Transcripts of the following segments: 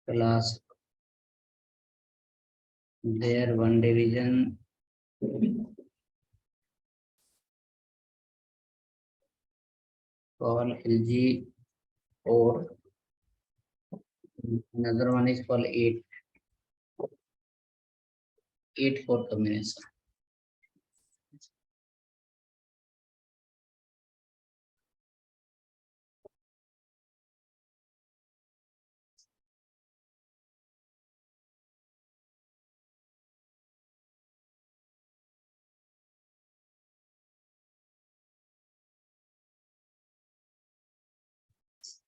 class there one division called LG or another one is called 8 4 combination.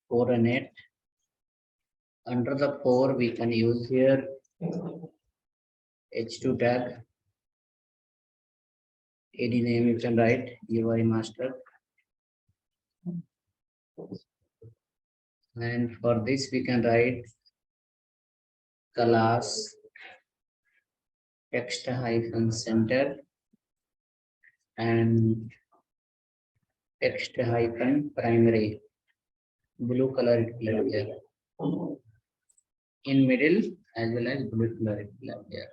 Four and 8. Under the 4, we can use here H2 tag. Any name you can write, UI master. And for this, we can write class text hyphen center and text hyphen primary. Blue color it will here. In middle as well as blue color it will here.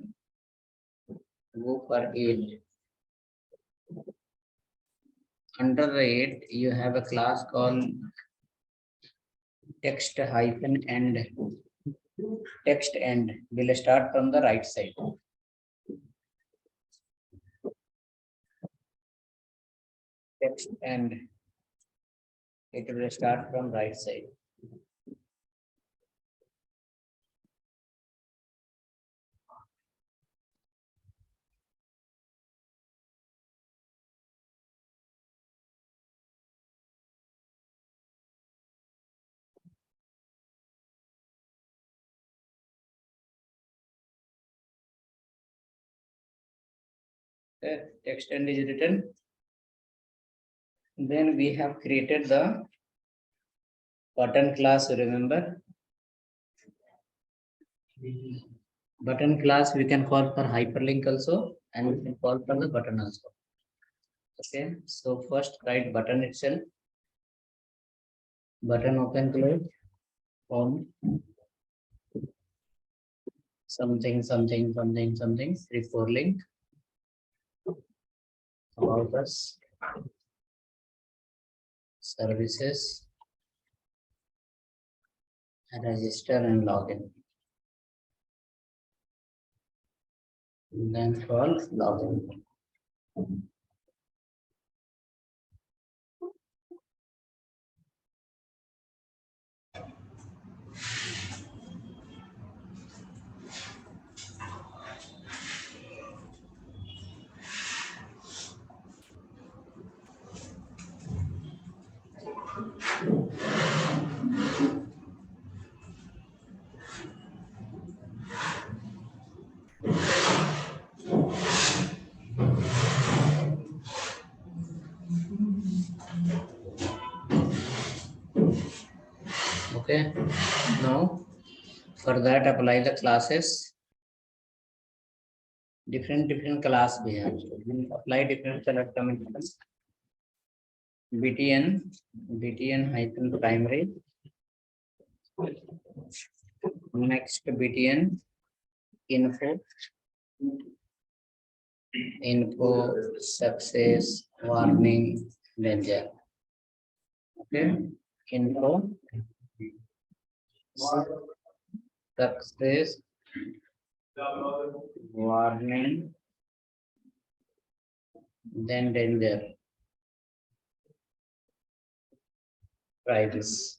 Go for 8. Under the 8, you have a class called text hyphen end. Text end will start from the right side. Text end, it will start from right side. The text end is written. Then we have created the button class, remember? Button class we can call for hyperlink also, and we can call for the button also. Okay, so first write button itself. Button open close on something 3 4 link about us, services, register and login. Then call login. Okay, now for that apply the classes. Different class we have. We apply different color combinations. BTN hyphen primary. Next BTN info success warning danger. Okay, info success warning then danger. Try this.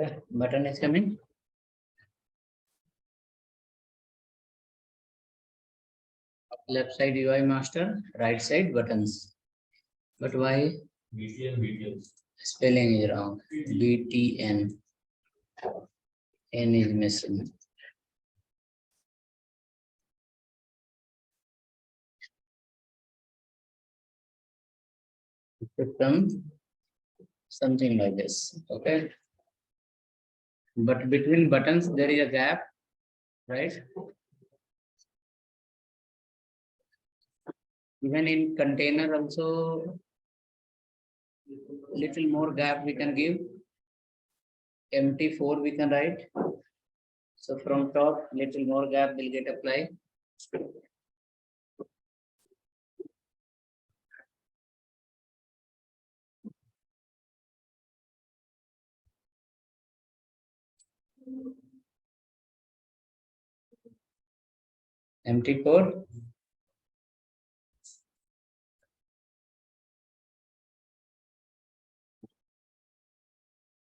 Okay, button is coming. Left side UI master, right side buttons. But why? BTN. Spelling is wrong. BTN. N is missing. System, something like this. Okay. But between buttons, there is a gap, right? Even in container also, little more gap we can give. MT4 we can write. So from top, little more gap will get applied. MT4.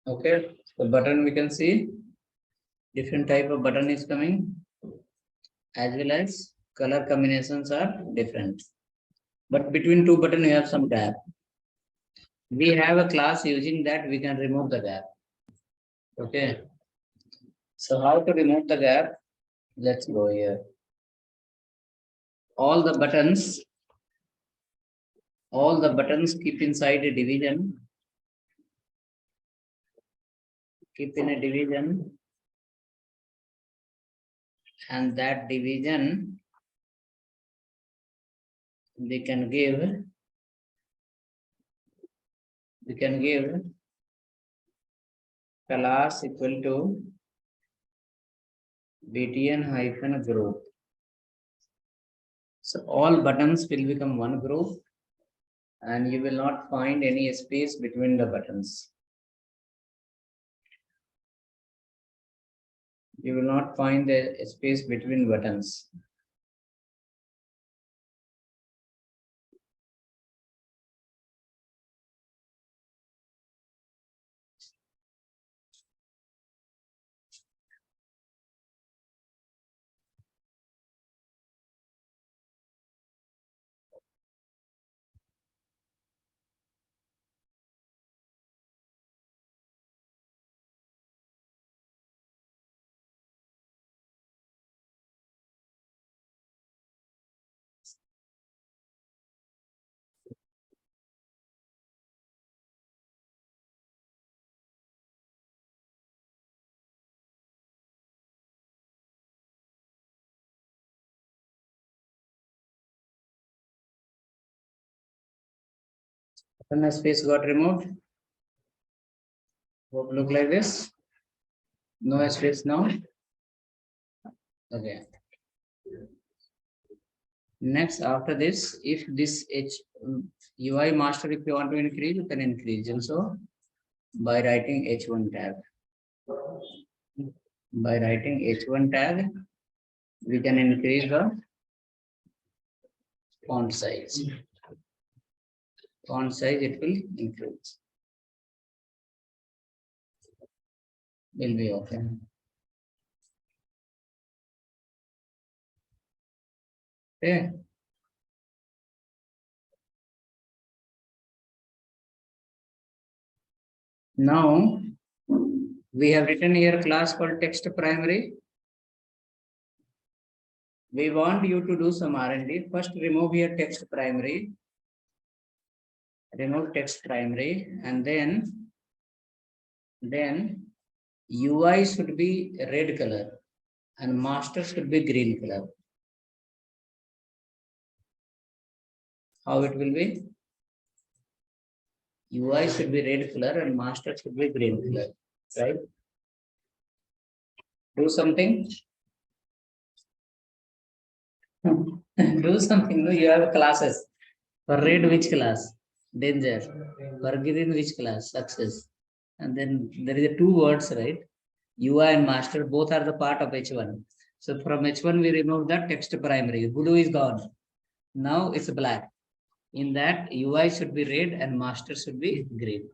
Okay, the button we can see different type of button is coming, as well as color combinations are different. But between two button we have some gap. We have a class using that we can remove the gap. Okay. So how to remove the gap? Let's go here. All the buttons keep inside a division. Keep in a division. And that division we can give class equal to btn group. So all buttons will become one group and you will not find any space between the buttons. You will not find a space between buttons. Button space got removed. Hope look like this. No space now. Okay. Next, after this, if this UI master, if you want to increase, you can increase also by writing H1 tag. By writing H1 tag, we can increase the font size. Font size it will increase. Will be okay. Okay. Now we have written here a class called text primary. We want you to do some R&D. First, remove here text primary. Remove text primary, and then UI should be red color and master should be green color. How it will be? UI should be red color and master should be green color, right? Do something. Do something. No, you have classes. For red, which class? Danger. For green, which class? Success. And then there is a two words, right? UI and master, both are the part of H1. So from H1, we remove the text primary. Blue is gone. Now it's black. In that, UI should be red and master should be green.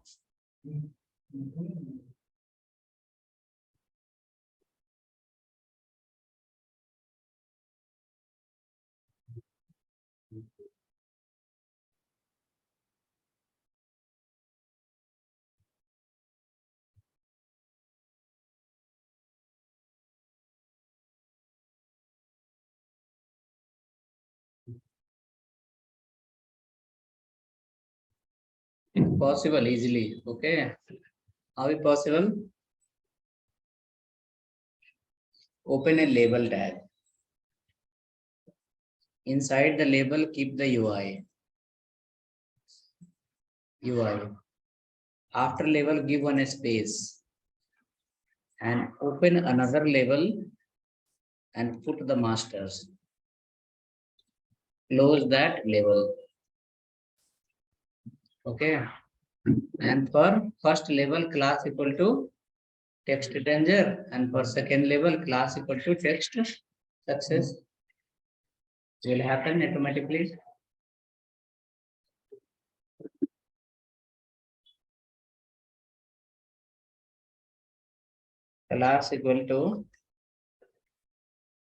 It's possible easily. Okay. How is possible? Open a label tag. Inside the label, keep the UI. After label, give one a space. And open another label and put the masters. Close that label. Okay. And for first label, class equal to text danger, and for second level, class equal to text success. Will happen automatically. Class equal to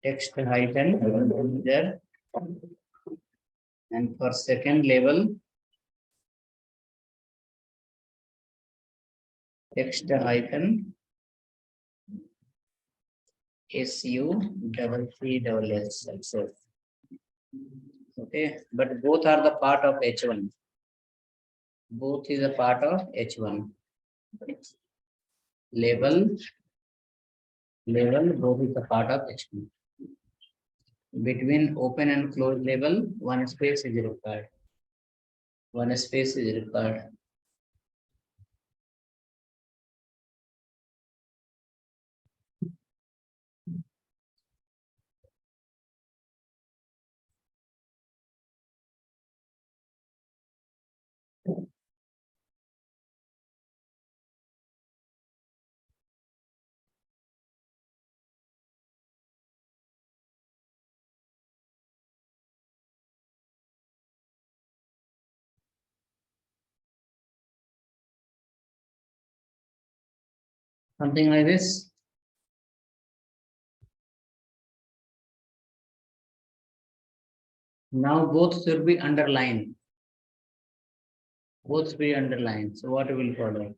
text hyphen danger, and for second level, text hyphen SU success. Okay, but both are the part of H1. Both is a part of H1. Label, both is a part of H1. Between open and close label, one space is required. One space is required. Something like this. Now both should be underlined. Both should be underlined. So what will follow?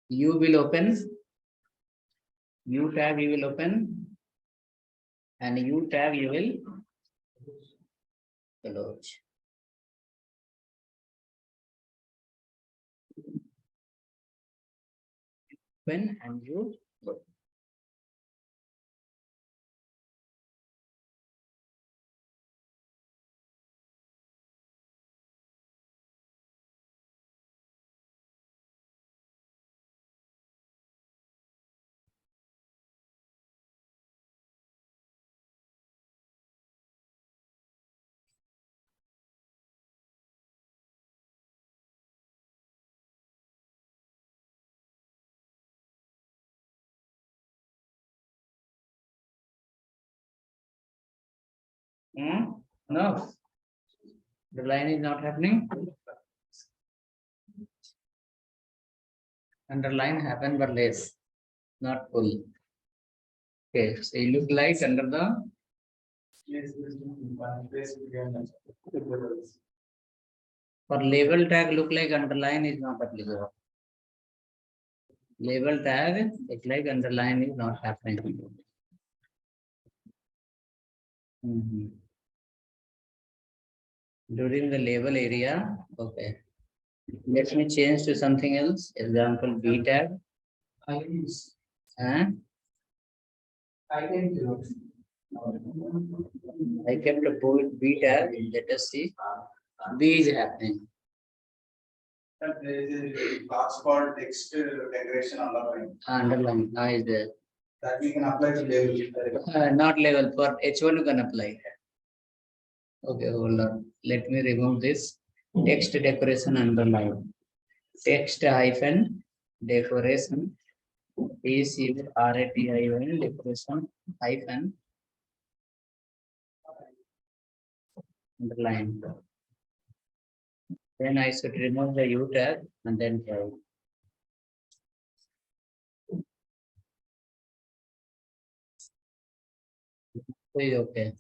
You will open. U tag you will open. And U tag you will close. Open and you close. No, the line is not happening. Underline happen but less, not full. Okay, so you look like under the for label tag look like underline is not applicable. Label tag look like underline is not happening. During the label area, okay. Let me change to something else. Example B tag. I kept a B tag. Let us see. B is happening. There is a class called text decoration underline. Underline. Is there. That we can apply to label. Not level. For H1 you can apply. Okay, hold on. Let me remove this. Text decoration underline. Text hyphen decoration. DECORATION decoration hyphen underline. Then I should remove the U tag and then try. Okay.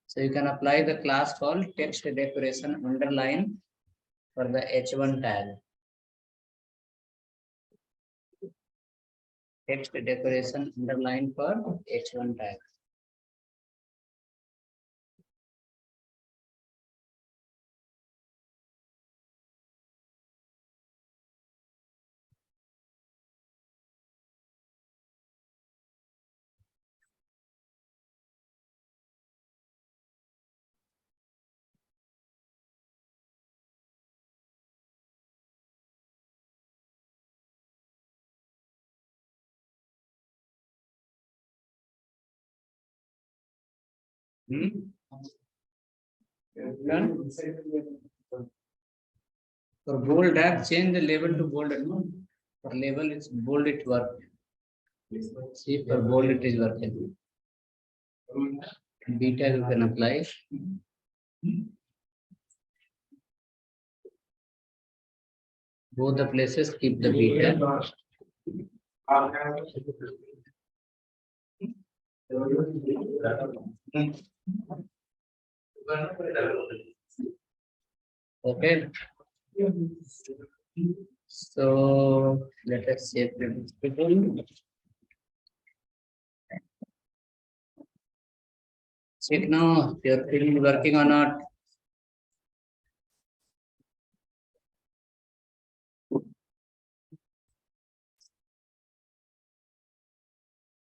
So you can apply the class called text decoration underline for the H1 tag. Text decoration underline for H1 tag. Done. For bold tab, change the label to bold. For label, it's bold, it work. See, for bold, it is working. Beta you can apply. Both the places keep the beta. Okay. So let us save this people. Check now if your film is working or not.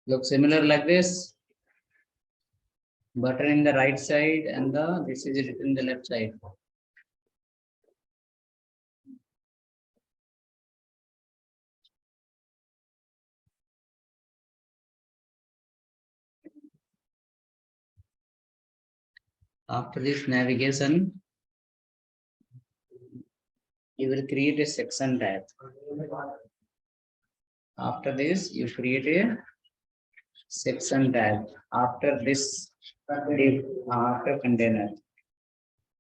Look similar like this. Button in the right side and the this is written in the left side. After this navigation, you will create a section tab. After this, you create a section tab. After this, div, after container,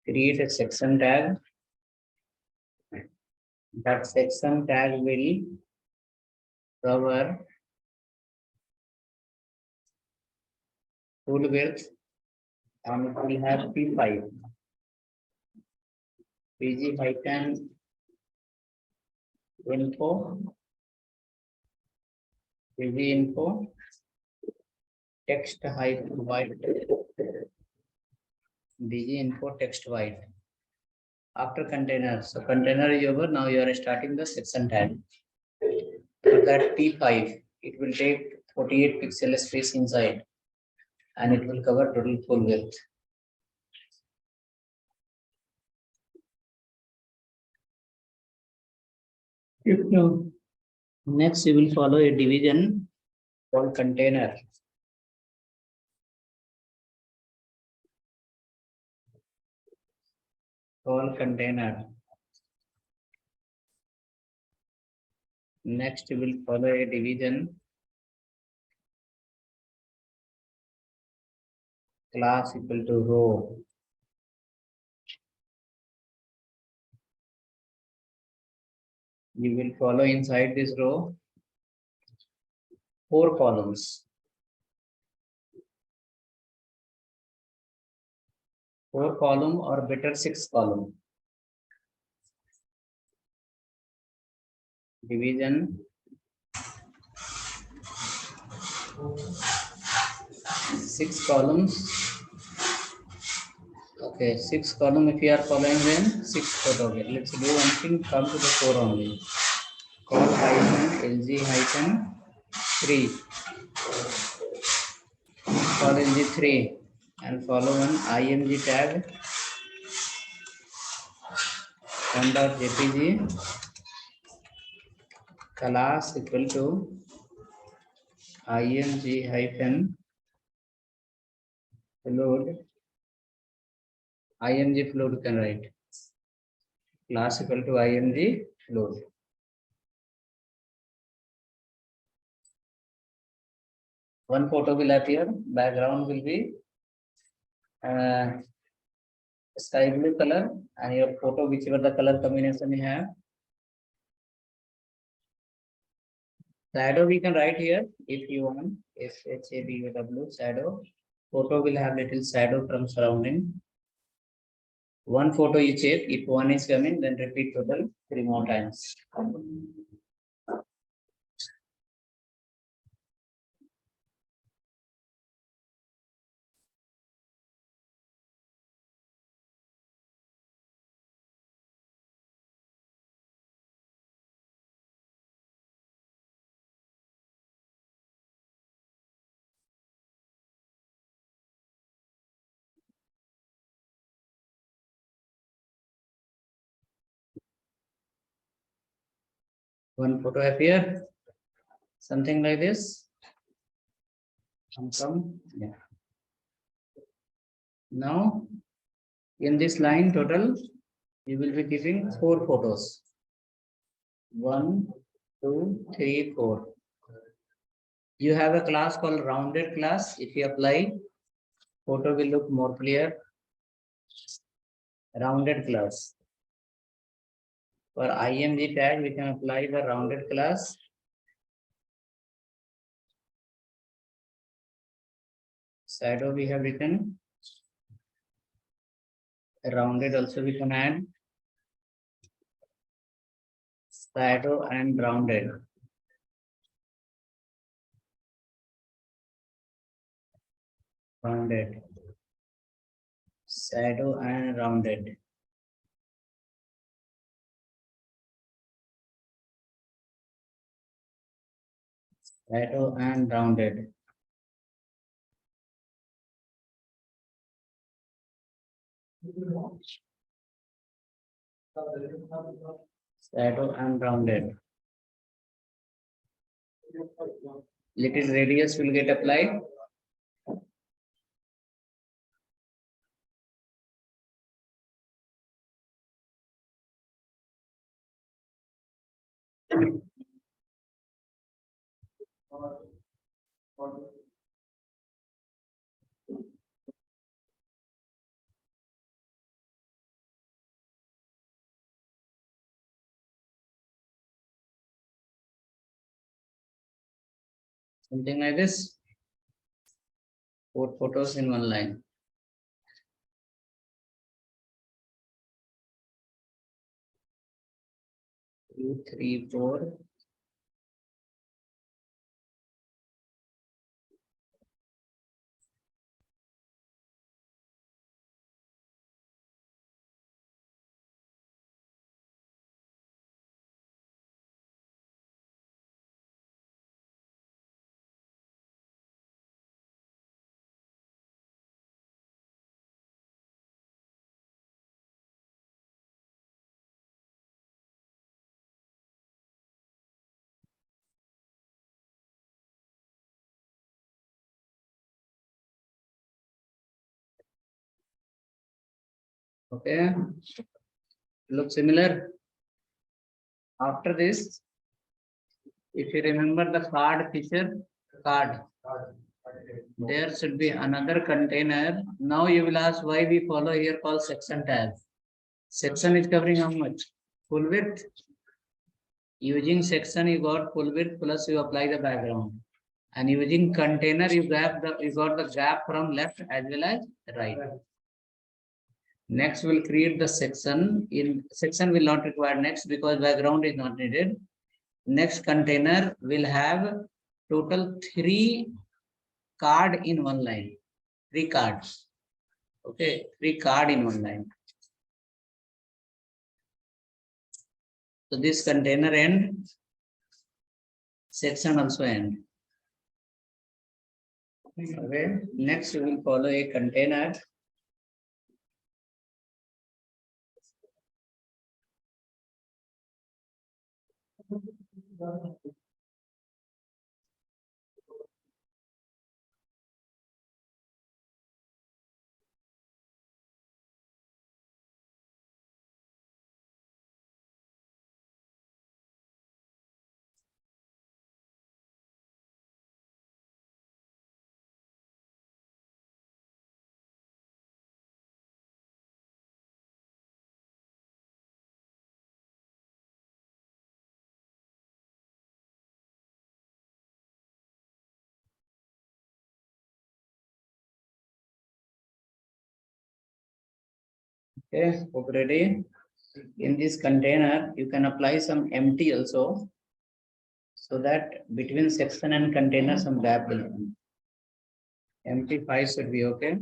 create a section tab. That section tag will cover full width and it will have P5. PG hyphen info, PG info, text height white, DG info text white. After container, so container is over. Now you are starting the section tag. For that P5, it will take 48 pixel space inside, and it will cover total full width. Next, you will follow a division called container. Container. Next, you will follow a division class equal to row. You will follow inside this row 4 columns. 4 column or better 6 column. Division 6 columns. Okay, 6 column if you are following then 6 photo. Okay, let's do one thing, come to the 4 only. Call hyphen LG hyphen 3. Call LG 3 and follow one IMG tag .jpg class equal to img hyphen float. Img float you can write. Class equal to img float. One photo will appear. Background will be sky blue color, and your photo, whichever the color combination you have. Shadow we can write here if you want. SHADOW shadow. Photo will have little shadow from surrounding. One photo you check. If one is coming, then repeat total 3 more times. One photo appear. Something like this. Some, yeah. Now, in this line total, you will be giving 4 photos. 1, 2, 3, 4. You have a class called rounded class. If you apply, photo will look more clear. Rounded class. For IMG tag, we can apply the rounded class. Shadow we have written. Rounded also we can add. Shadow and rounded. Rounded. Shadow and rounded. Shadow and rounded. Shadow and rounded. Little radius will get applied. Something like this. 4 photos in one line. 2, 3, 4. Okay. Look similar. After this, if you remember the card feature, card, there should be another container. Now you will ask why we follow here called section tab. Section is covering how much? Full width. Using section, you got full width plus you apply the background. And using container, you got the gap from left as well as right. Next, we'll create the section. In section will not require next because background is not needed. Next container will have total 3 card in one line. 3 cards. Okay, 3 card in one line. So this container end, section also end. Okay, next we will follow a container. Okay, hope ready. In this container, you can apply some empty also, so that between section and container some gap will come. Empty 5 should be okay.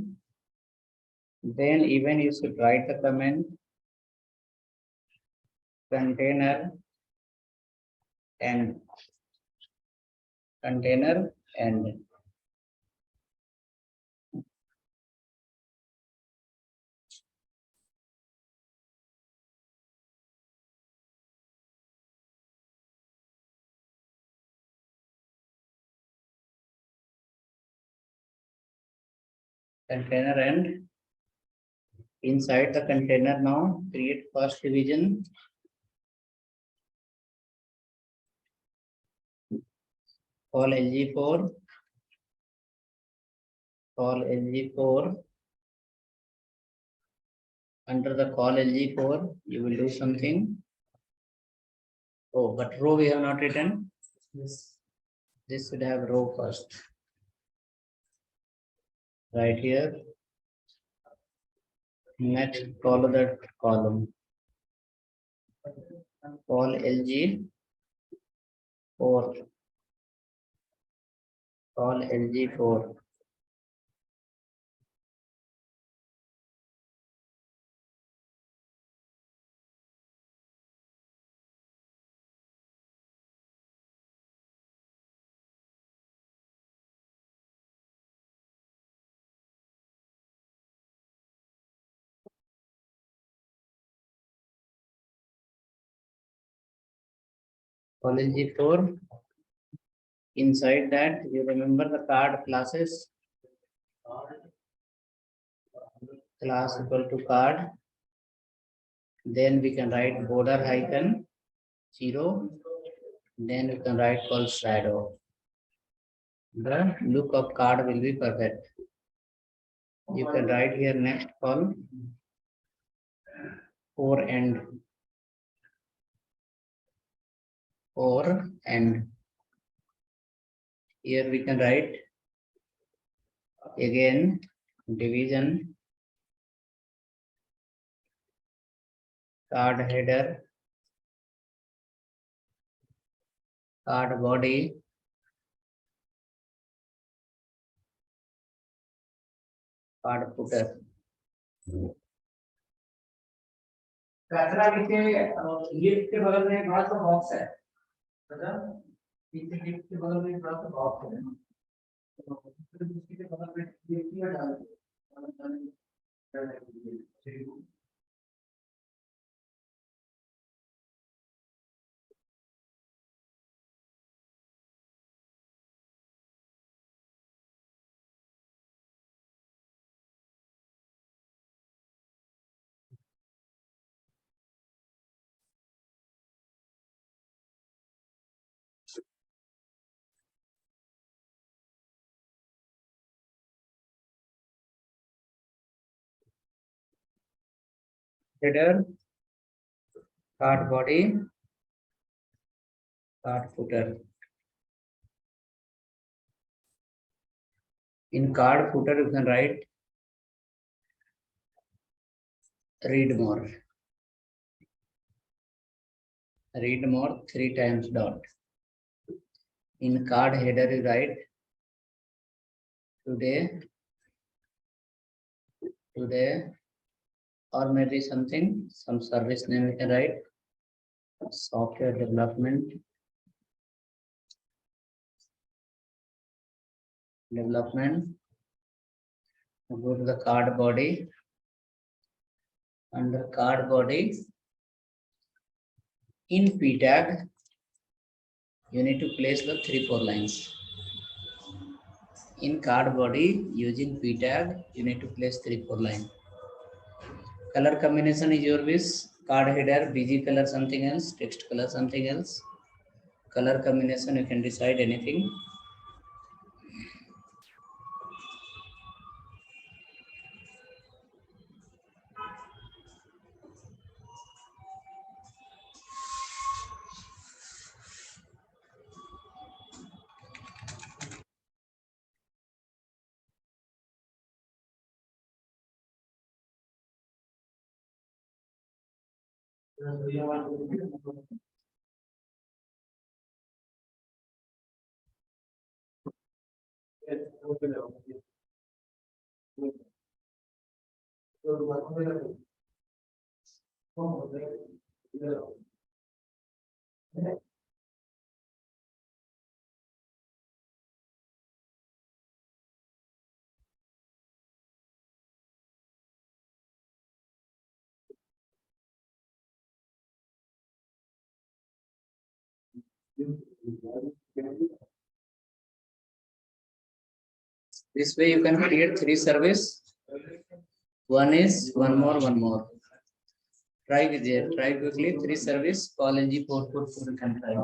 Then even you should write the comment container and container and container end. Inside the container now, create first division. Call LG4. Call LG4. Under the call LG4, you will do something. Oh, but row we have not written. Yes. This should have row first. Right here. Next, follow that column. Call LG4. Call LG4. Call LG4. Inside that, you remember the card classes. Class equal to card. Then we can write border icon 0. Then we can write call shadow. The look of card will be perfect. You can write here next call or end. Or end. Here we can write again division card header, card body, card footer. कचरा नीचे lift के बगल में एक बड़ा सा box है, पीछे लिफ्ट के बगल में एक बड़ा सा बॉक्स है, उसके बगल में लिफ्ट डाल header, card body, card footer. In card footer, you can write read more. Read more 3 times dot. In card header, you write today, or maybe something, some service name you can write, software development, go to the card body, under card body, in P tag, you need to place the 3-4 lines. In card body, using P tag, you need to place 3-4 lines. Color combination is your wish. Card header, BG color something else, text color something else. Color combination, you can decide anything. This way you can create 3 service. One is one more. Try there. Try quickly. 3 service. Call NG port you can try.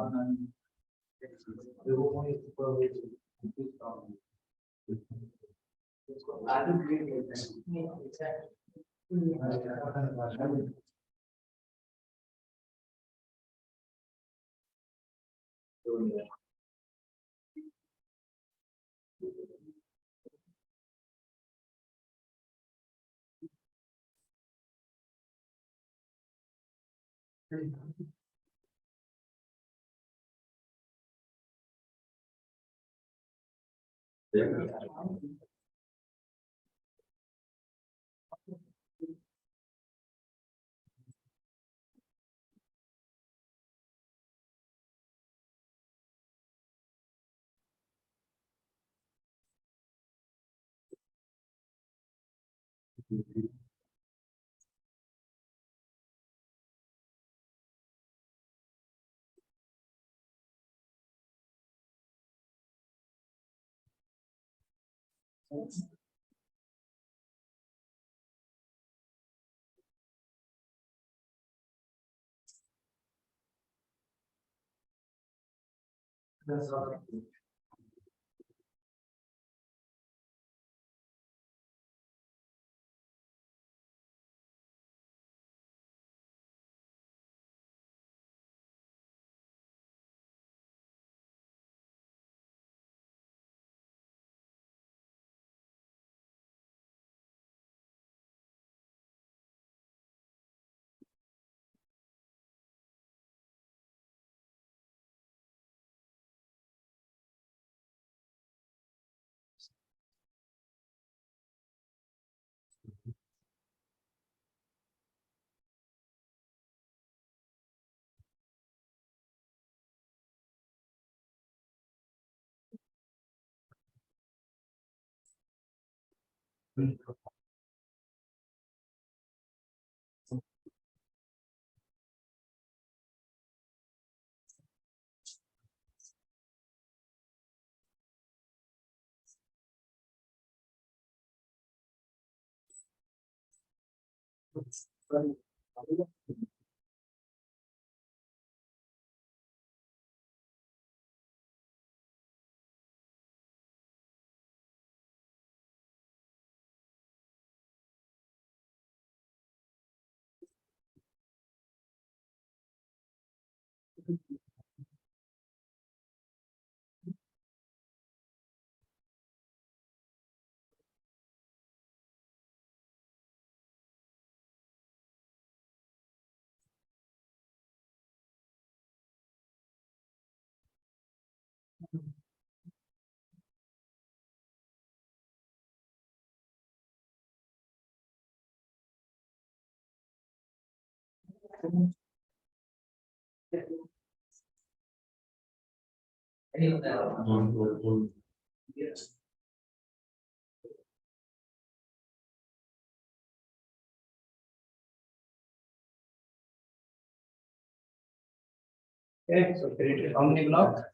Okay, so create how many block?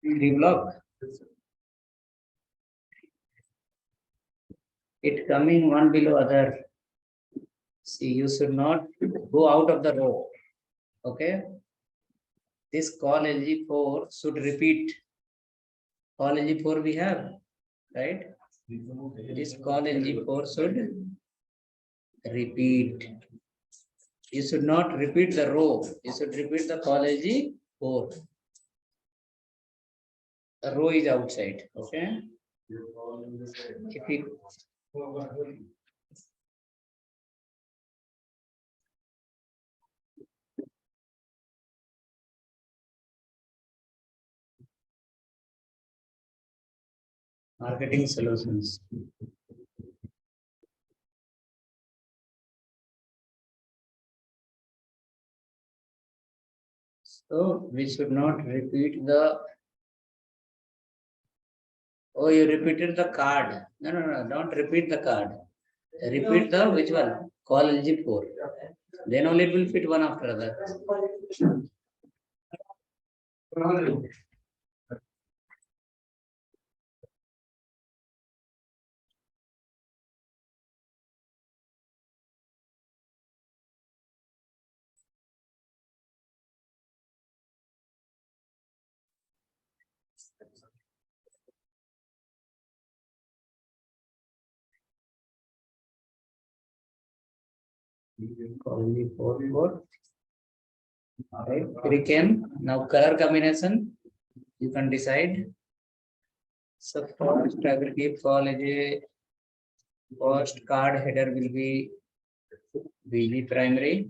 3 block. It coming one below other. See, you should not go out of the row. Okay. This call LG4 should repeat. Call LG4 we have, right? This call LG4 should repeat. You should not repeat the row. You should repeat the call LG4. The row is outside. Okay. If we marketing solutions. So we should not repeat the. Oh, you repeated the card. No, don't repeat the card. Repeat the which one? Call LG4. Then only it will fit one after other. Only 4. Right. We can now color combination. You can decide. So first I will give all as a first card header will be BG primary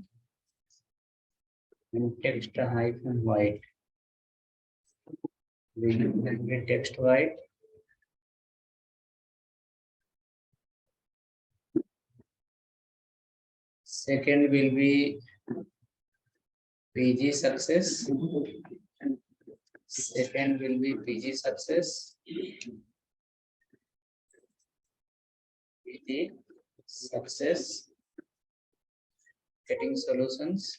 and text hyphen white. BG primary text white. Second will be PG success. Second will be PG success. PG success. Getting solutions.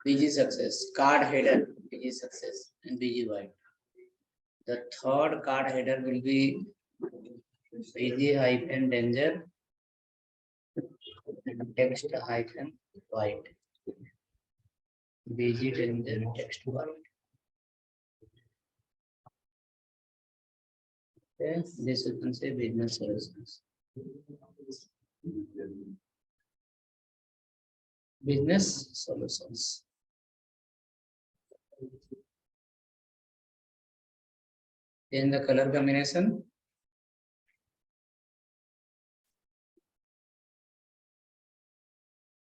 PG success. Card header. PG success and PG white. The third card header will be PG hyphen danger and text hyphen white. BG danger text white. Okay, this you can say business solutions. Business solutions. In the color combination.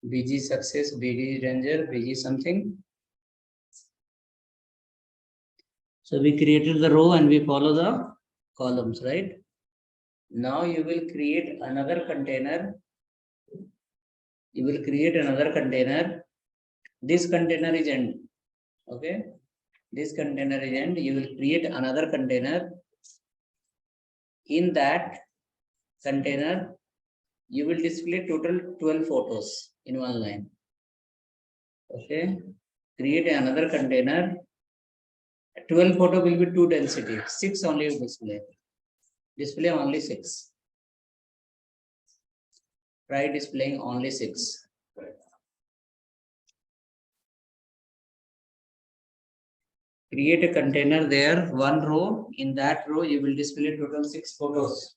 BG success, BG danger, BG something. So we created the row and we follow the columns, right? Now you will create another container. You will create another container. This container is end. Okay. This container is end. You will create another container. In that container, you will display total 12 photos in one line. Okay. Create another container. 12 photo will be 2 density. 6 only display. Display only 6. Try displaying only 6. Create a container there, one row. In that row, you will display total 6 photos.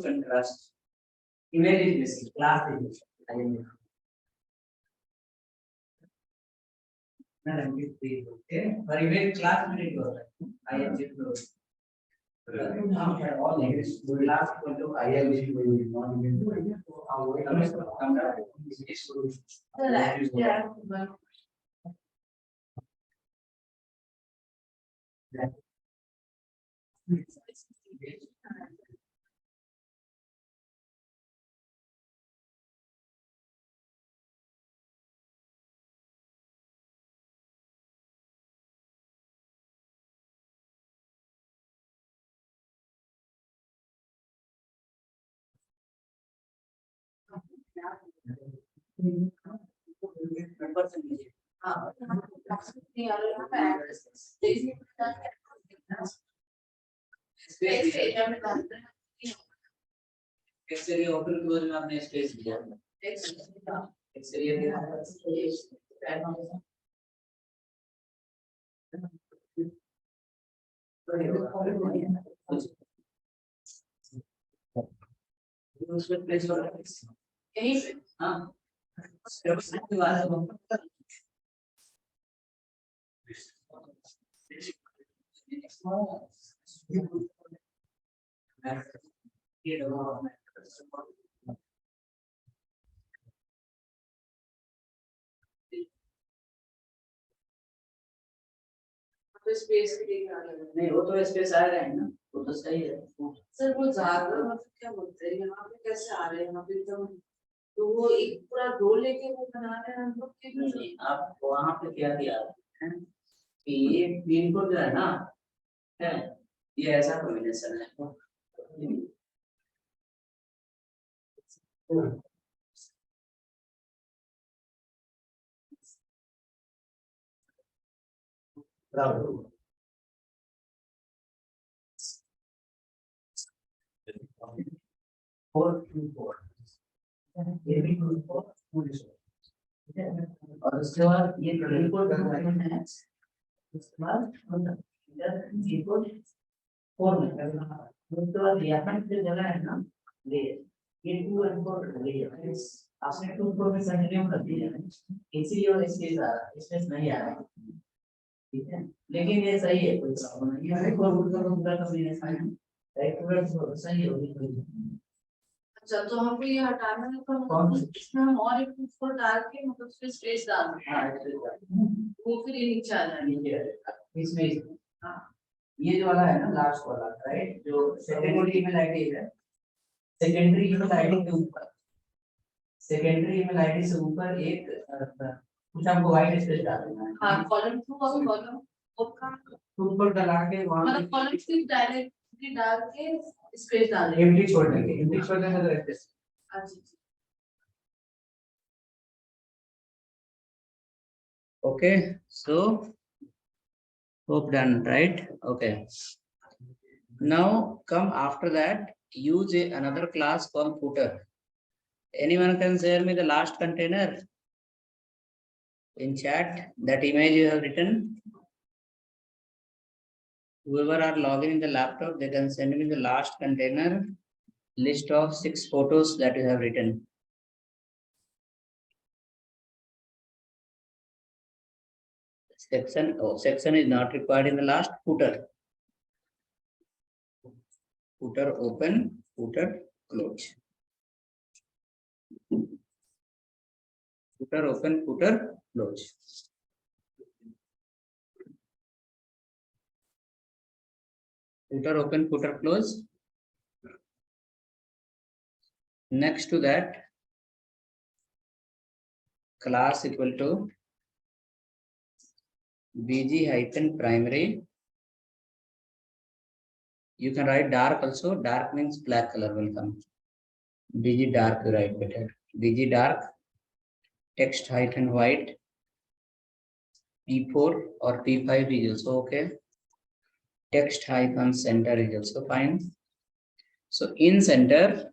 Contrast. Image is missing. Class is missing. Okay. For image class we need to I am all English class to I am x area open close में आपने space दिया एक्सएरिया उसमें place हो रहा है यहीं पे हाँ स्पेस नहीं वो तो स्पेस आ रहा है ना वो तो सही है सर वो ज्यादा क्या बोलते हैं यहाँ पे कैसे आ रहे हैं यहाँ पे एकदम तो वो एक पूरा रो लेके वो बना रहे हैं हम लोग के नहीं आप वहाँ पे क्या दिया है कि ये पिन कोड जो है ना है ये ऐसा कॉम्बिनेशन है Bravo. 424 ये भी 24 और उसके बाद ये इनपुट है उसके बाद इनपुट 4 में करना उसके बाद यहाँ पे जगह है ना ये 2 इनपुट हो गई है आपने 2 को भी कंटिन्यू कर दिया है इसीलिए और स्पेस नहीं आ रहा है ठीक है लेकिन ये सही है कोई प्रॉब्लम नहीं है को पूरा कॉम्बिनेशन है राइट सही होगी अच्छा तो हमको ये हटाना है तो इसमें हम और एक को डाल के मतलब उसमें स्पेस डाल दें हां वो फिर ये नीचे आ जाएगा इसमें हां ये जो वाला है ना लास्ट वाला राइट जो सेकेंडरी ईमेल आईडी है सेकेंडरी ईमेल आईडी के ऊपर सेकेंडरी ईमेल आईडी से ऊपर एक कुछ हमको वाइट स्पेस डाल देना है हां कॉलम 2 और कॉलम ऊपर डाला के वहां मतलब कॉलम 3 डायरेक्टली डाल के स्पेस डाल देंगे एम्प्टी छोड़ देंगे तो स्पेस अच्छा okay so hope done right okay now come after that use another class called footer anyone can share me the last container in chat that image you have written whoever are logging in the laptop they can send me the last container list of 6 photos that you have written Section, oh, section is not required in the last. Footer. Footer open, footer close. Footer open, footer close. Footer open, footer close. Next to that, class equal to bg-primary. You can write dark also. Dark means black color will come. bg dark you write better. bg dark, text height and white. P4 or P5 is also okay. Text hyphen center is also fine. So in center,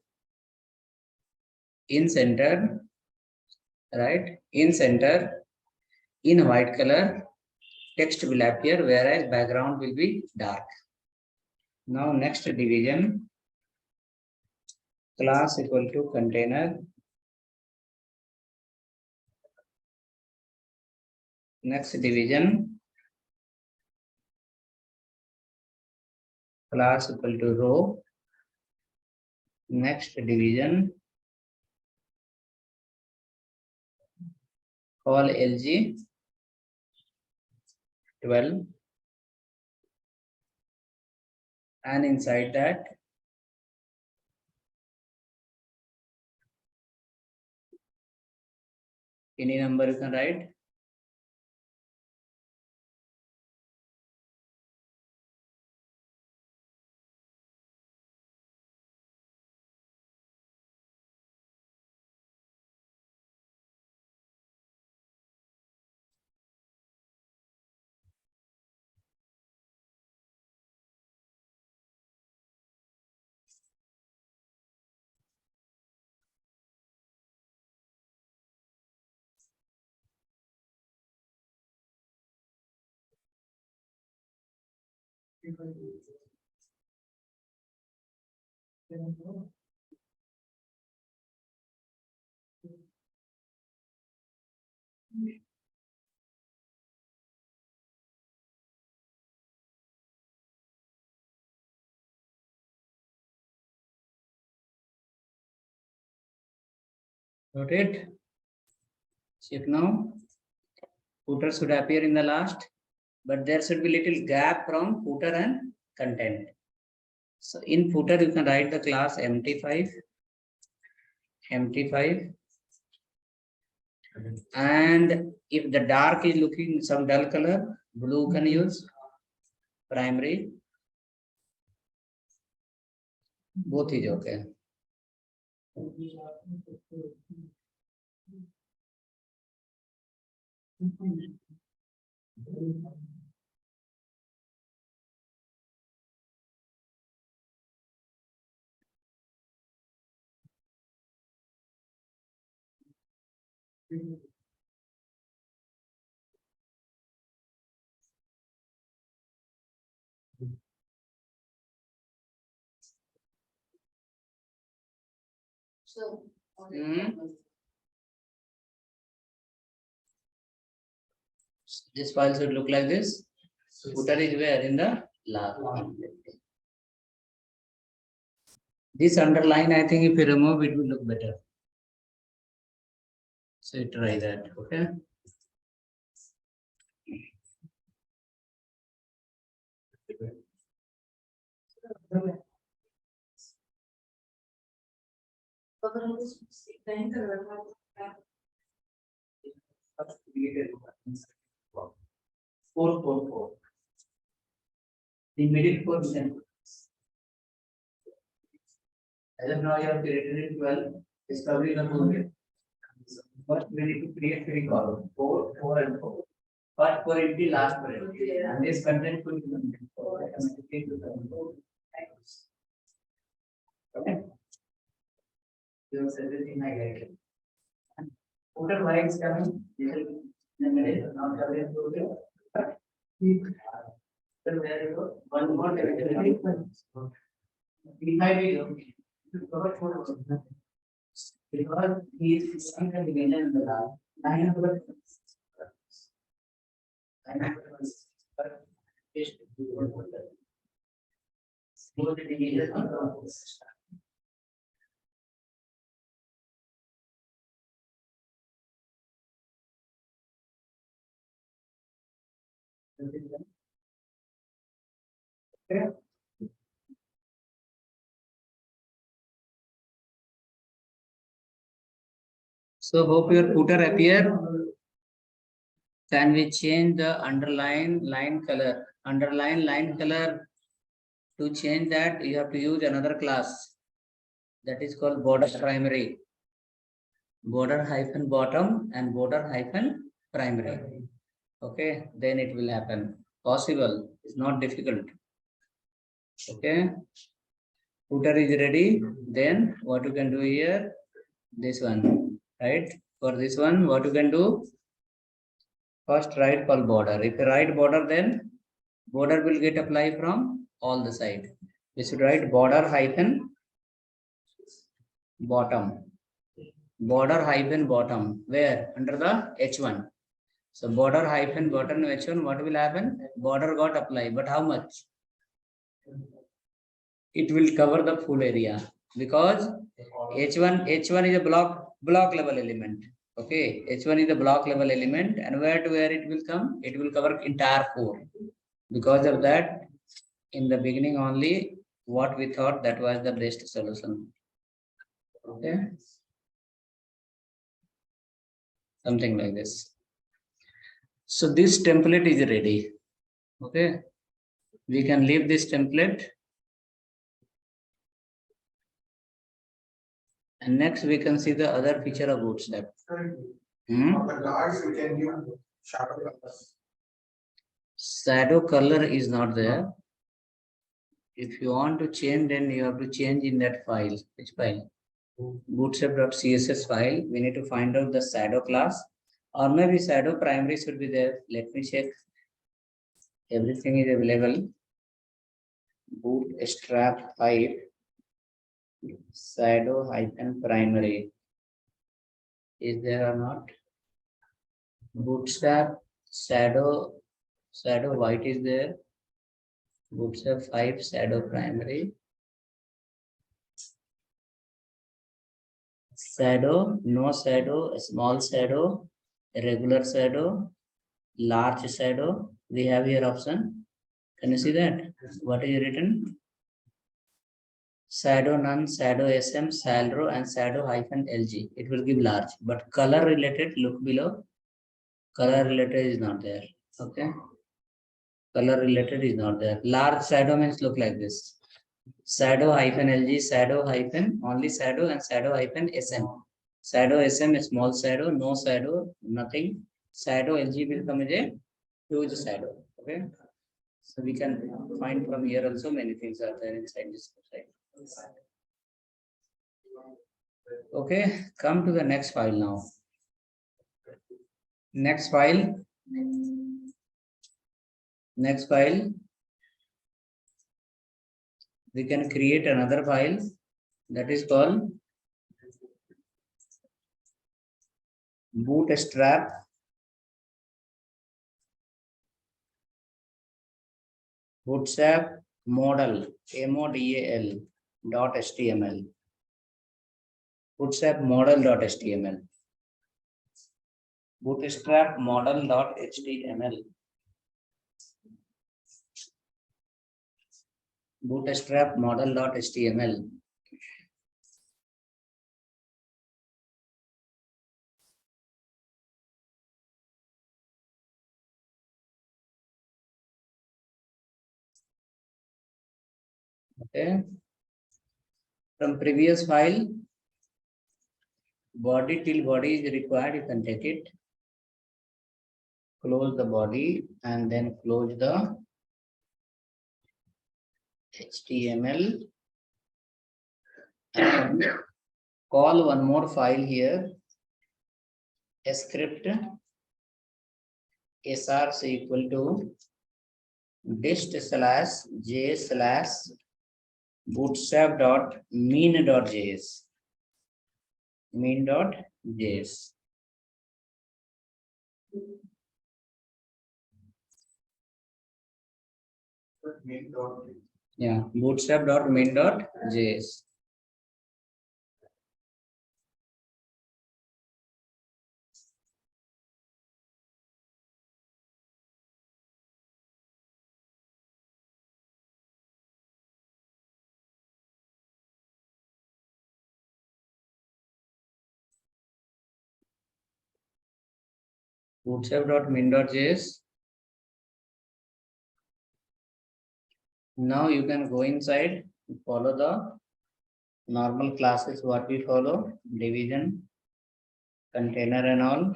right? In center, in white color, text will appear, whereas background will be dark. Now next division, class equal to container. Next division, class equal to row. Next division, call LG 12, and inside that any number you can write. Got it? Check now. Footer should appear in the last, but there should be little gap from footer and content. So in footer, you can write the class empty5, and if the dark is looking some dull color, blue can use primary. Both is okay. This file should look like this. Footer is where in the last one. This underline, I think if you remove, it will look better. So try that, okay? Four. The middle portion. As of now, you have created it 12. Discovery the movement. First, we need to create three columns, 4, and 4. First, for empty, last for empty. And this content will be automatically to the okay. Here's everything I like it. Footer Y is coming. Now then where you go? One more territory. Behind you, because he is in the division in the last 900. So hope your footer appear. Can we change the underline line color? Underline line color. To change that, you have to use another class. That is called border primary. Border hyphen bottom and border hyphen primary. Okay, then it will happen. Possible. It's not difficult. Okay. Footer is ready. Then what you can do here? This one, right? For this one, what you can do? First write for border. If you write border, then border will get applied from all the side. We should write border hyphen bottom. Border hyphen bottom. Where? Under the H1. So border hyphen bottom H1, what will happen? Border got applied, but how much? It will cover the full area because H1 is a block level element. Okay, H1 is a block level element, and where to where it will come? It will cover entire 4. Because of that, in the beginning only, what we thought that was the best solution. Okay, something like this. So this template is ready. Okay, we can leave this template. And next we can see the other feature of Bootstrap. The cards we can use shadow colors. Shadow color is not there. If you want to change, then you have to change in that file. Which file? Bootstrap.css file. We need to find out the shadow class, or maybe shadow primary should be there. Let me check. Everything is available. Bootstrap 5 shadow hyphen primary. Is there or not? Bootstrap shadow white is there. Bootstrap 5 shadow primary. Shadow, no shadow, small shadow, regular shadow, large shadow. We have here option. Can you see that? What is written? Shadow none, shadow SM, shadow and shadow hyphen LG. It will give large, but color related, look below. Color related is not there. Okay. Color related is not there. Large shadow means look like this. Shadow hyphen LG, shadow hyphen, only shadow and shadow hyphen SM. Shadow SM, small shadow, no shadow, nothing. Shadow LG will come as a huge shadow. Okay. So we can find from here also many things are there inside this website. Okay, come to the next file now. Next file. We can create another file that is called Bootstrap model .html. Bootstrap model.html. Bootstrap model.html. Bootstrap model.html. Okay. From previous file, body till body is required, you can take it. Close the body and then close the HTML. And call one more file here. A script src equal to dist/j/ bootstrap.mean.js. Mean.js. Main dot. Yeah, bootstrap.main.js. Bootstrap.main.js. Now you can go inside, follow the normal classes what we follow, division, container and all.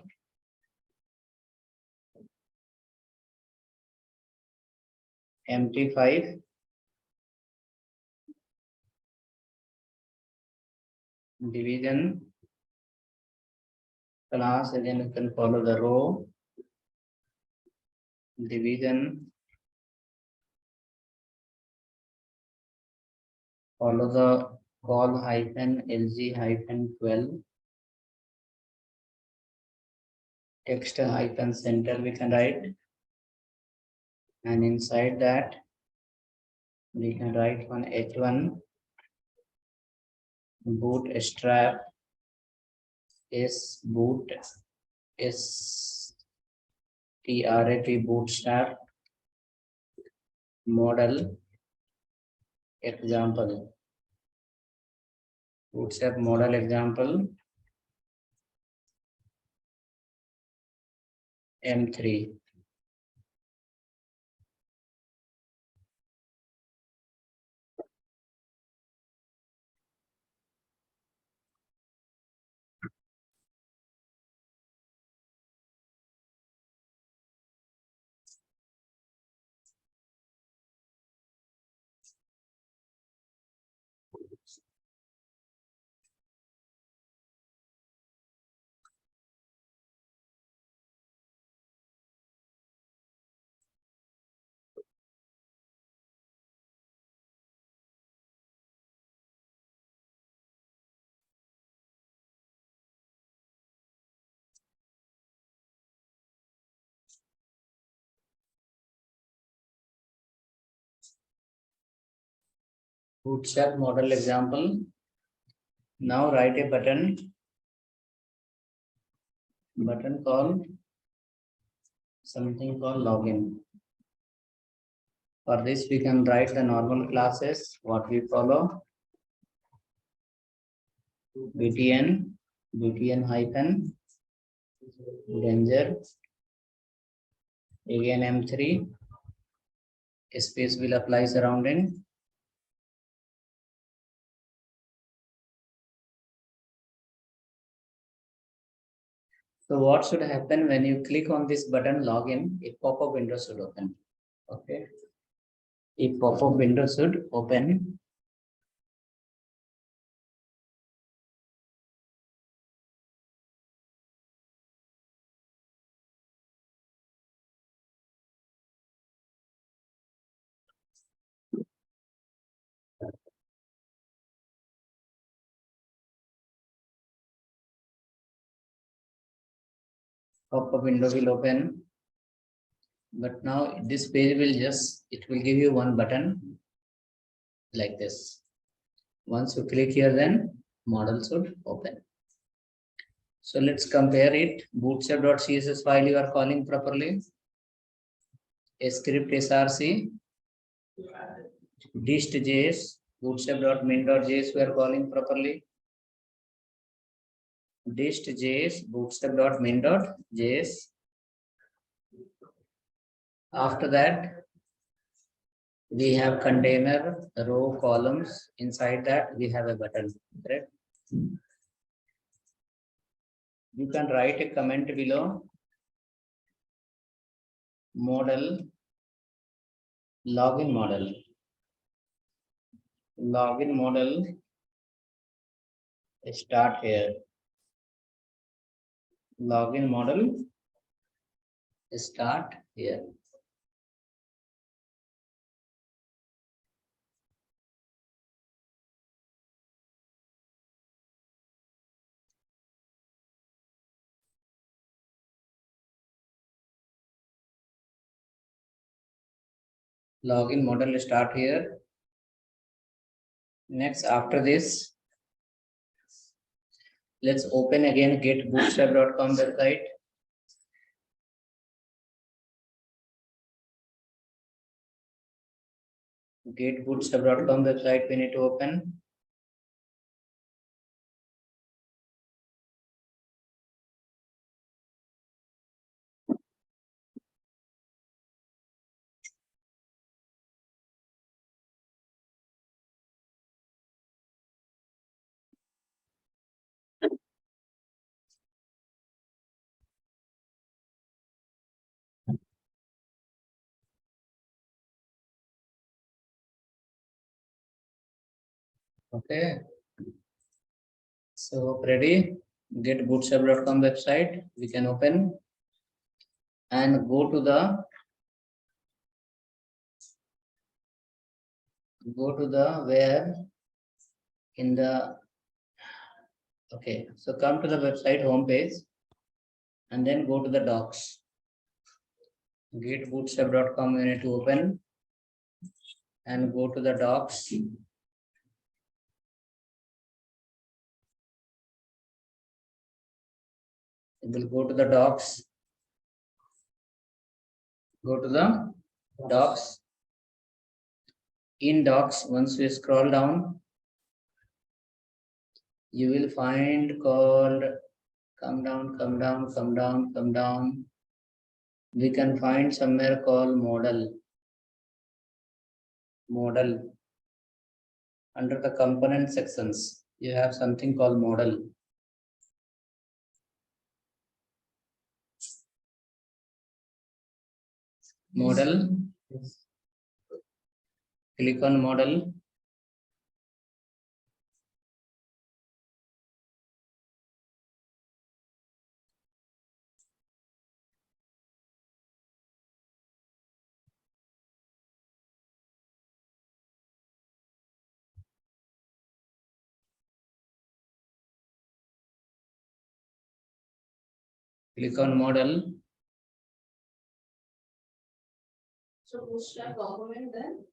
MT5, division, class, again you can follow the row, division, follow the call hyphen lg hyphen 12, text hyphen center we can write, and inside that we can write one h1 bootstrap is boot is trat bootstrap model example, bootstrap model example M3. Bootstrap model example. Now write a button called something called login. For this, we can write the normal classes, what we follow, btn hyphen, danger, again M3, space will apply surrounding. So what should happen when you click on this button login, a pop-up window should open. Okay. A pop-up window should open. Pop-up window will open. But now this page will it will give you one button like this. Once you click here, then model should open. So let's compare it. Bootstrap.css file you are calling properly. A script src, dist.js, bootstrap.main.js we are calling properly. Dist.js, bootstrap.main.js. After that, we have container, row, columns. Inside that, we have a button. Correct? You can write a comment below. Model, login model. Login model, start here. Login model, start here. Login model start here. Next, after this, let's open again getbootstrap.com website. Getbootstrap.com website we need to open. Okay. So ready? Getbootstrap.com website we can open and go to the where in the okay. So come to the website homepage and then go to the docs. Getbootstrap.com we need to open and go to the docs. We'll go to the docs. Go to the docs. In docs, once you scroll down, you will find called come down. We can find somewhere called model. Under the component sections, you have something called model. Click on model. Click on model. So Bootstrap document then?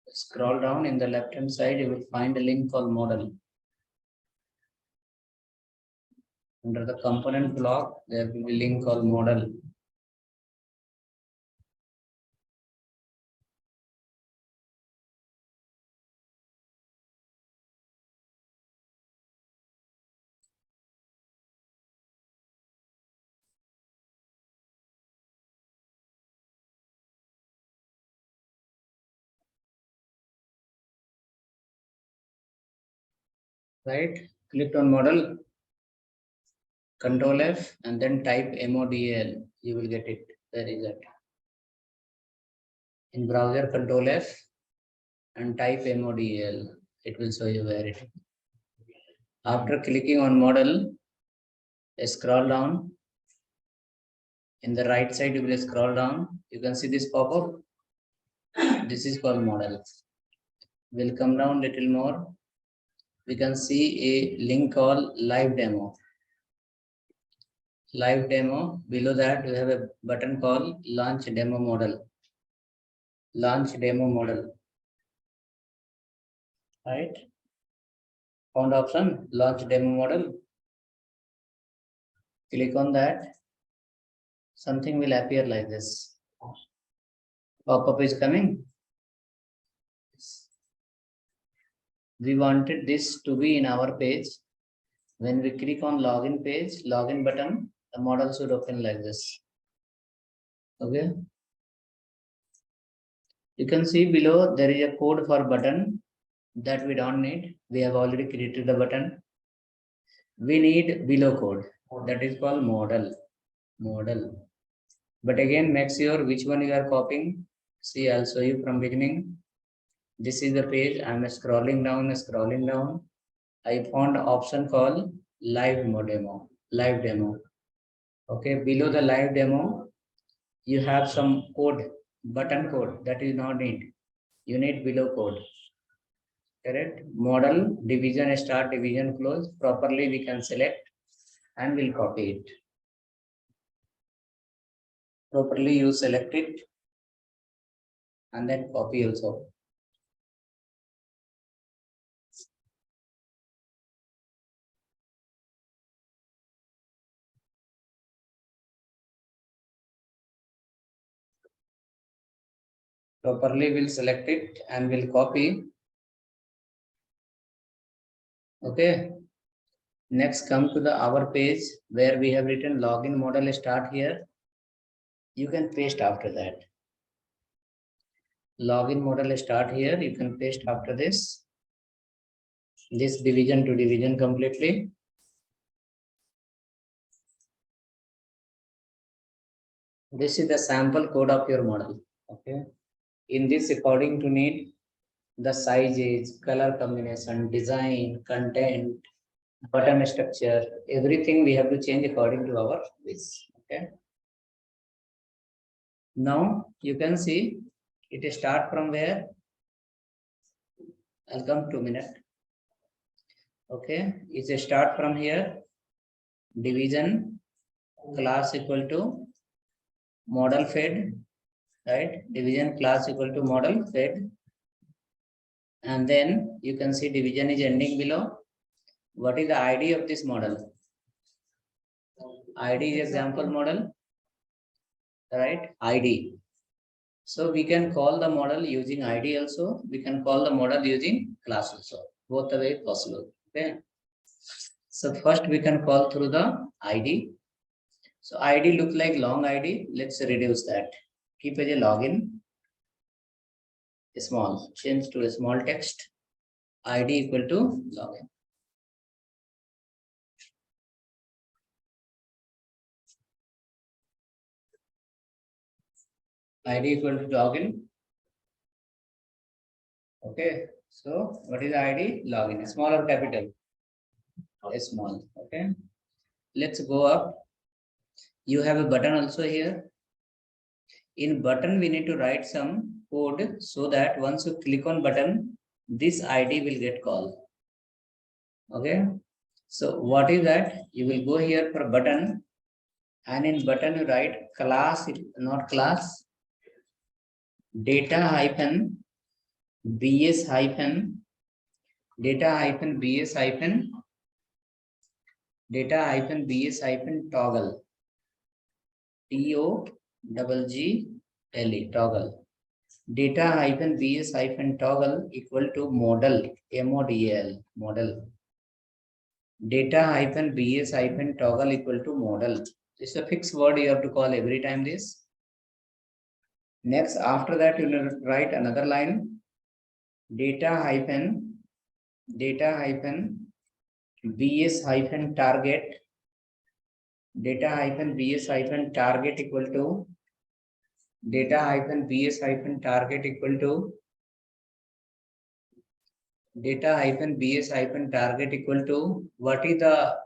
Scroll down in the left hand side, you will find a link called model. Under the component block, there will be a link called model. Right? Click on model, Control F, and then type model. You will get it. There is it. In browser, Control F and type model. It will show you where it is. After clicking on model, scroll down. In the right side, you will scroll down. You can see this pop-up. This is called model. We'll come down little more. We can see a link called live demo. Live demo. Below that, we have a button called launch demo model. Launch demo model. Right? Found option launch demo model. Click on that. Something will appear like this. Pop-up is coming. We wanted this to be in our page. When we click on login page, login button, the model should open like this. Okay. You can see below there is a code for button that we don't need. We have already created the button. We need below code that is called model. But again, make sure which one you are copying. See, I'll show you from beginning. This is the page. I'm scrolling down. I found an option called live demo. Okay, below the live demo, you have some code, button code that is not need. You need below code. Correct? Model, division, start, division, close. Properly we can select and we'll copy it. Properly you select it and then copy also. Properly we'll select it and we'll copy. Okay. Next, come to the our page where we have written login model start here. You can paste after that. Login model start here. You can paste after this. This division to division completely. This is the sample code of your model. Okay. In this, according to need, the sizes, color combination, design, content, button structure, everything we have to change according to our wish. Okay. Now you can see it start from where. I'll come 2 minutes. Okay, it's a start from here. Division class equal to model fed, right? Division class equal to model fed. And then you can see division is ending below. What is the ID of this model? ID is example model, right? ID. So we can call the model using ID also. We can call the model using class also. Both the way possible. Okay. So first we can call through the ID. So ID look like long ID. Let's reduce that. Keep as a login. Small. Change to a small text. ID equal to login. ID equal to login. Okay. So what is the ID? Login. Small or capital? Small. Okay. Let's go up. You have a button also here. In button, we need to write some code so that once you click on button, this ID will get called. Okay. So what is that? You will go here for button, and in button you write class, not class, data hyphen bs hyphen data hyphen bs hyphen data hyphen bs hyphen toggle, TOGGLE, toggle. Data hyphen bs hyphen toggle equal to model, MODL, model. Data hyphen bs hyphen toggle equal to model. This is a fixed word you have to call every time this. Next, after that, you will write another line. Data hyphen bs hyphen target. Data hyphen bs hyphen target equal to data hyphen bs hyphen target equal to data hyphen bs hyphen target equal to what is the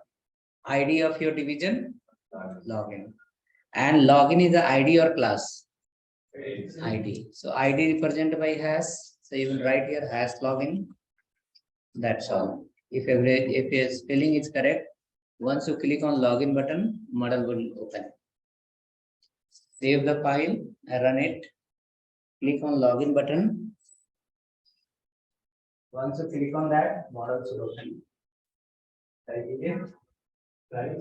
ID of your division? Login. And login is the ID or class? ID. So ID represented by hash. So you will write here hash login. That's all. If your spelling is correct, once you click on login button, model will open. Save the file, run it. Click on login button. Once you click on that, model should open. Type it. Right.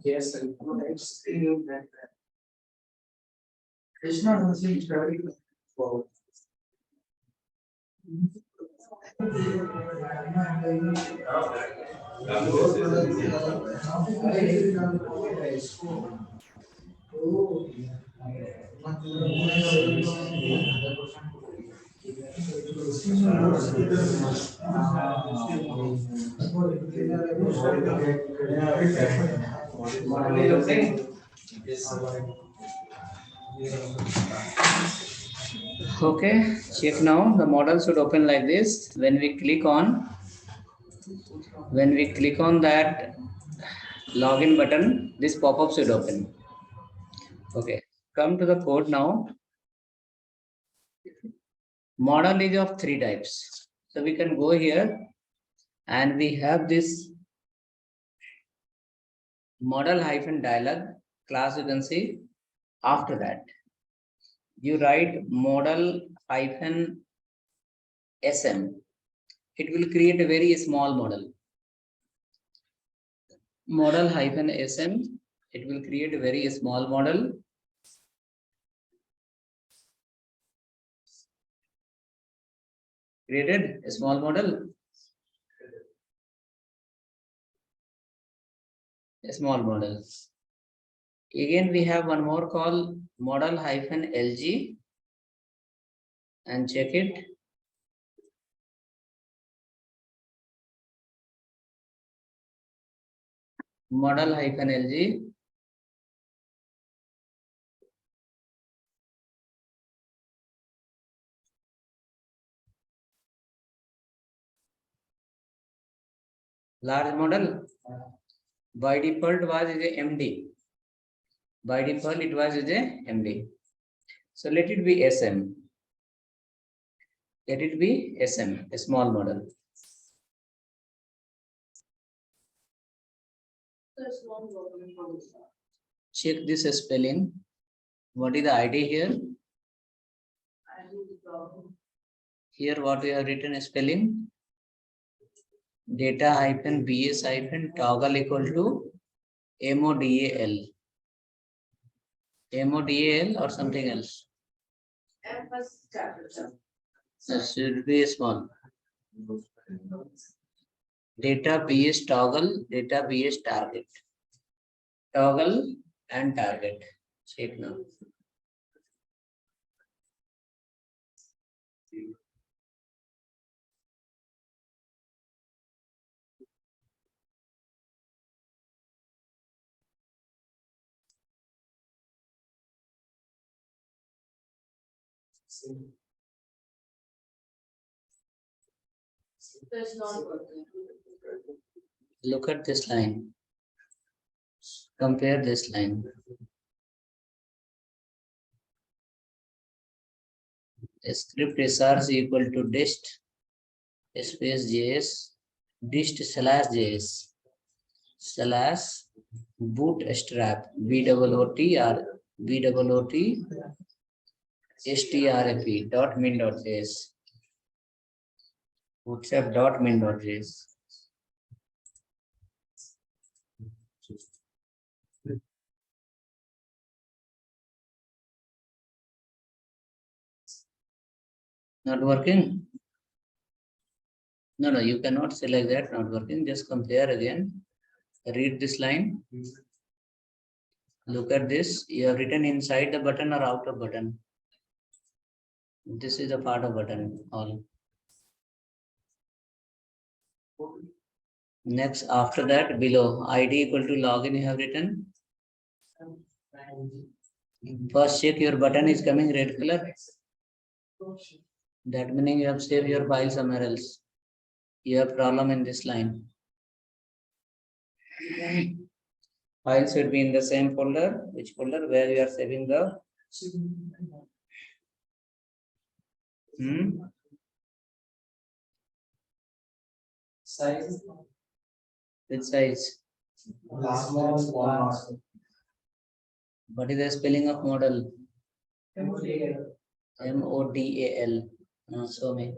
Yes, Krishna is very well. Okay, check now. The model should open like this. When we click on that login button, this pop-up should open. Okay, come to the code now. Model is of 3 types. So we can go here and we have this model hyphen dialog class. You can see after that you write model hyphen sm. It will create a very small model. Model hyphen sm. It will create a very small model. Created a small model. A small model. Again, we have one more call model hyphen lg and check it. Model hyphen lg. Large model. By default was is a MD. By default it was is a MD. So let it be SM. Let it be SM, a small model. There's one working from the start. Check this spelling. What is the ID here? I do the problem. Here what we have written spelling. Data hyphen BS hyphen toggle equal to MODAL. MODAL or something else. And first chapter. That should be small. Data BS toggle, data BS target. Toggle and target. Check now. There's not working. Look at this line. Compare this line. Script src equal to dist space js dist slash js slash bootstrap boot strap dot min dot js bootstrap dot min dot js. Not working? No, you cannot say like that, not working. Just compare again. Read this line. Look at this. You have written inside the button or out of button. This is a part of button all. Next, after that, below ID equal to login you have written. First check your button is coming red color. That meaning you have saved your file somewhere else. You have problem in this line. File should be in the same folder. Which folder? Where you are saving the Size. which size? Last one is one. What is the spelling of model? MODAL. MODAL. Show me.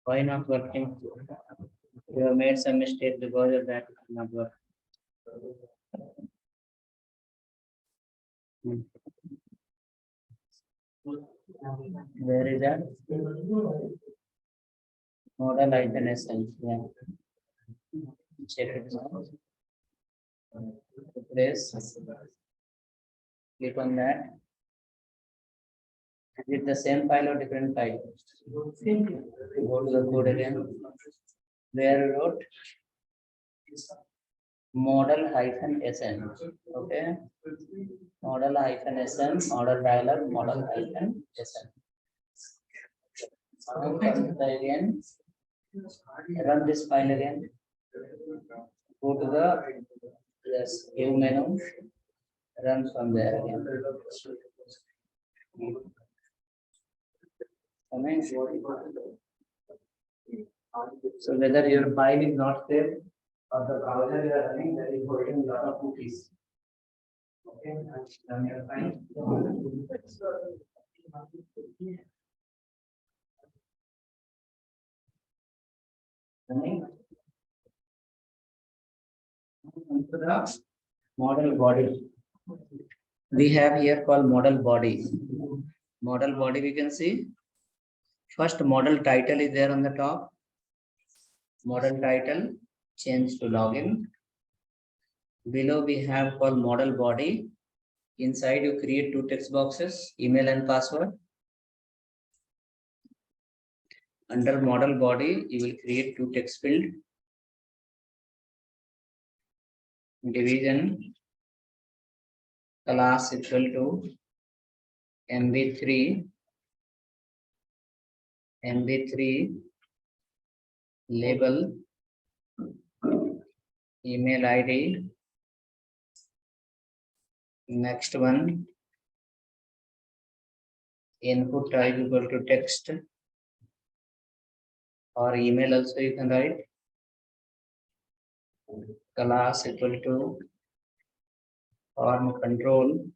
Why not working? You have made some mistake because of that not work. Where is that? Model hyphen SN. Yeah. Check it out. Press. Click on that. Is it the same file or different file? Same. Go to the code again. Where you wrote model-sn. Okay. Model-sn, model dialog, model-sn. Now come again. Run this file again. Go to the view menu. Run from there again. Comment. So whether your file is not saved or the browser you are running that is holding a lot of cookies. Okay, run your file. Running. Come to the model body. We have here called model body. Model body we can see. First model title is there on the top. Model title, change to login. Below we have called model body. Inside you create two text boxes, email and password. Under model body, you will create two text field. Division class equal to MB3 label email ID. Next one, input type equal to text or email also you can write. Class equal to form control.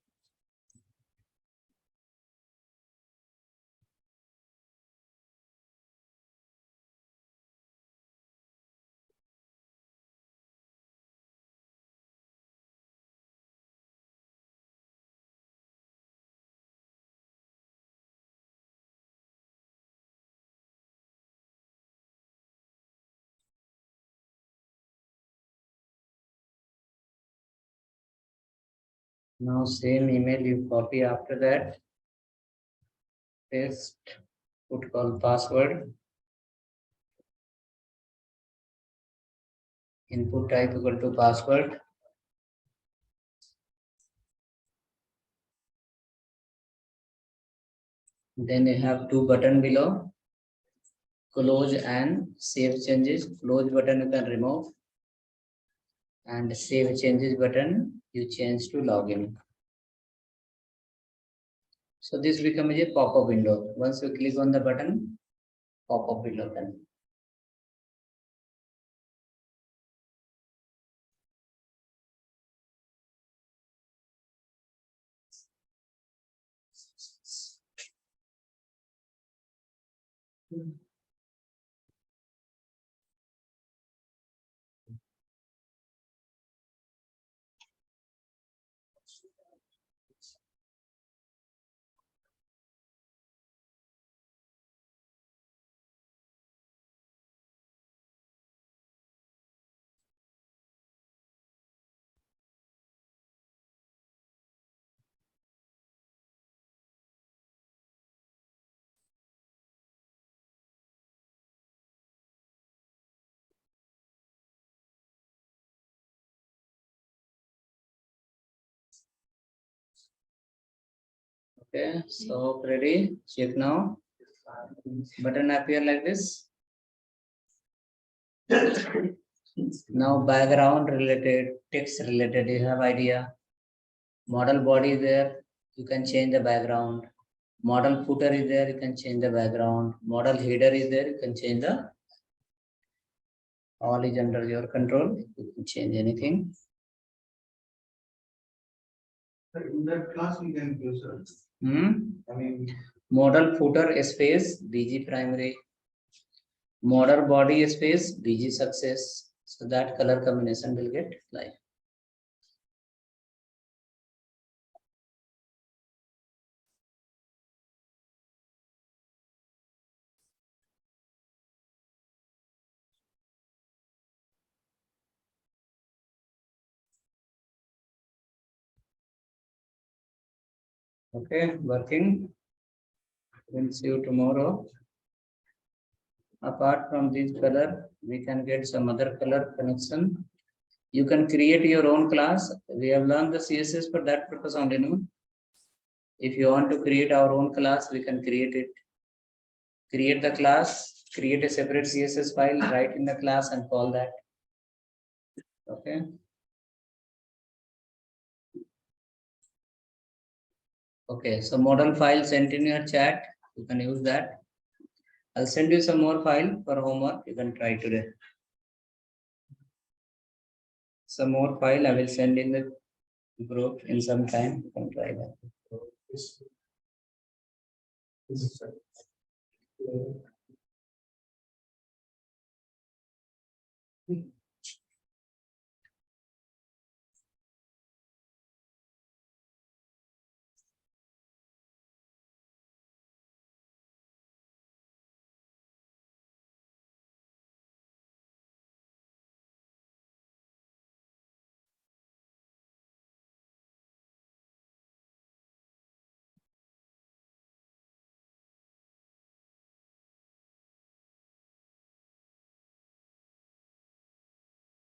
Now same email you copy after that. Paste, put called password. Input type equal to password. Then you have two button below. Close and save changes. Close button you can remove. And save changes button you change to login. So this becomes a pop-up window. Once you click on the button, pop-up window open. Okay, so ready? Check now. Button appear like this. Now background related, text related, you have idea. Model body is there, you can change the background. Model footer is there, you can change the background. Model header is there, you can change the. All is under your control, you can change anything. In that class we can use I mean, Model footer space BG primary. Model body space BG success. So that color combination will get live. Okay, working. We'll see you tomorrow. Apart from this color, we can get some other color connection. You can create your own class. We have learned the CSS for that purpose only. No? If you want to create our own class, we can create it. Create the class, create a separate CSS file, write in the class and call that. Okay. Okay, so model file sent in your chat. You can use that. I'll send you some more file for homework. You can try today. Some more file I will send in the group in some time. You can try that. This is